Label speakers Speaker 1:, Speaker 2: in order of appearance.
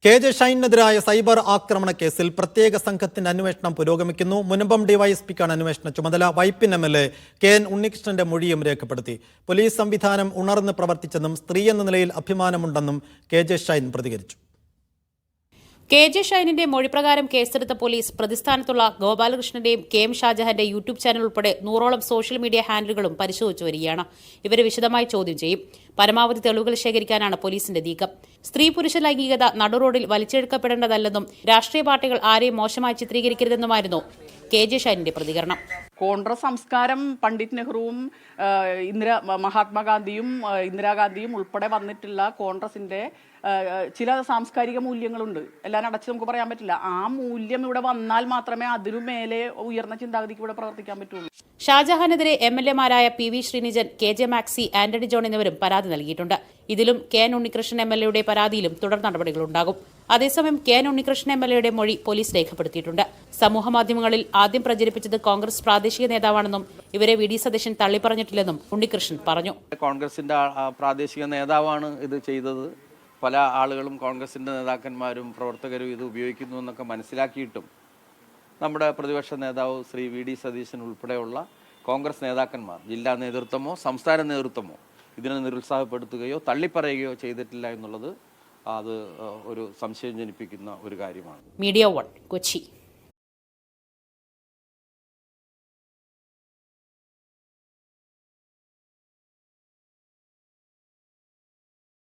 Speaker 1: KJ. ഷൈനെതിരായ cyber ആക്രമണ കേസിൽ പ്രത്യേക സംഘത്തിന്റെ അന്വേഷണം പുരോഗമിക്കുന്നു. മുനമ്പം ഡിവൈഎസ്പിക്കാണ് അന്വേഷണ ചുമതല. വൈപ്പിൻ എം.എൽ.എ. കെ.എൻ. ഉണ്ണികൃഷ്ണന്റെ മൊഴിയും രേഖപ്പെടുത്തി. പോലീസ് സംവിധാനം ഉണർന്ന് പ്രവർത്തിച്ചെന്നും സ്ത്രീ എന്ന നിലയിൽ അഭിമാനമുണ്ടെന്നും കെ.ജെ. ഷൈൻ പ്രതികരിച്ചു.
Speaker 2: കെ.ജെ. ഷൈനിന്റെ മൊഴിപ്രകാരം കേസെടുത്ത പോലീസ് പ്രതിസ്ഥാനത്തുള്ള ഗോപാലകൃഷ്ണന്റെയും കെ.എം. ഷാജഹാന്റെ യൂട്യൂബ് ചാനൽ ഉൾപ്പെടെ 100ഓളം സോഷ്യൽ മീഡിയ ഹാൻഡിലുകളും പരിശോധിച്ചു വരികയാണ്. ഇവരെ വിശദമായി ചോദ്യം ചെയ്യും. പരമാവധി തെളിവുകൾ ശേഖരിക്കാനാണ് പോലീസിന്റെ നീക്കം. സ്ത്രീ പുരുഷ ലൈംഗികത നടുറോഡിൽ വലിച്ചെടുക്കപ്പെടേണ്ടതല്ലെന്നും രാഷ്ട്രീയ പാർട്ടികൾ ആരെയും മോശമായി ചിത്രീകരിക്കരുതെന്നുമായിരുന്നു കെ.ജെ. ഷൈനിന്റെ പ്രതികരണം.
Speaker 3: കോൺഗ്രസ് സംസ്കാരം പണ്ഡിറ്റ് നെഹ്റുവും മഹാത്മാഗാന്ധിയും ഇന്ദിരാഗാന്ധിയും ഉൾപ്പെടെ വന്നിട്ടുള്ള കോൺഗ്രസിന്റെ ചില സാംസ്കാരിക മൂല്യങ്ങളുണ്ട്. എല്ലാം അടച്ച് നമുക്ക് പറയാൻ പറ്റില്ല. ആ മൂല്യം ഇവിടെ വന്നാൽ മാത്രമേ അതിനു മേലെ ഉയർന്ന ചിന്താഗതിക്ക് ഇവിടെ പ്രവർത്തിക്കാൻ പറ്റുള്ളൂ.
Speaker 2: ഷാജഹാനെതിരെ എം.എൽ.എമാരായ പി.വി. ശ്രീനിജൻ, കെ.ജെ. മാക്സി, ആന്റണി ജോൺ എന്നിവരും പരാതി നൽകിയിട്ടുണ്ട്. ഇതിലും കെ.എൻ. ഉണ്ണികൃഷ്ണൻ എം.എൽ.എയുടെ പരാതിയിലും തുടർ നടപടികളുണ്ടാകും. അതേസമയം കെ.എൻ. ഉണ്ണികൃഷ്ണൻ എം.എൽ.എയുടെ മൊഴി പോലീസ് രേഖപ്പെടുത്തിയിട്ടുണ്ട്. സമൂഹമാധ്യമങ്ങളിൽ ആദ്യം പ്രചരിപ്പിച്ചത് കോൺഗ്രസ് പ്രാദേശിക നേതാവാണെന്നും ഇവരെ വി.ഡി. സതീശൻ തള്ളിപ്പറഞ്ഞിട്ടില്ലെന്നും ഉണ്ണികൃഷ്ണൻ പറഞ്ഞു.
Speaker 4: കോൺഗ്രസിന്റെ പ്രാദേശിക നേതാവാണ് ഇത് ചെയ്തത്. പല ആളുകളും കോൺഗ്രസിന്റെ നേതാക്കന്മാരും പ്രവർത്തകരും ഇത് ഉപയോഗിക്കുന്നു എന്നൊക്കെ മനസ്സിലാക്കിയിട്ടും നമ്മുടെ പ്രതിപക്ഷ നേതാവ് ശ്രീ വി.ഡി. സതീശൻ ഉൾപ്പെടെയുള്ള കോൺഗ്രസ് നേതാക്കന്മാർ, ജില്ലാ നേതൃത്വമോ സംസ്ഥാന നേതൃത്വമോ ഇതിനെ നിരുത്സാഹപ്പെടുത്തുകയോ തള്ളിപ്പറയുകയോ ചെയ്തിട്ടില്ല എന്നുള്ളത് അത് ഒരു സംശയം ജനിപ്പിക്കുന്ന ഒരു കാര്യമാണ്.
Speaker 2: മീഡിയ 1 കൊച്ചി.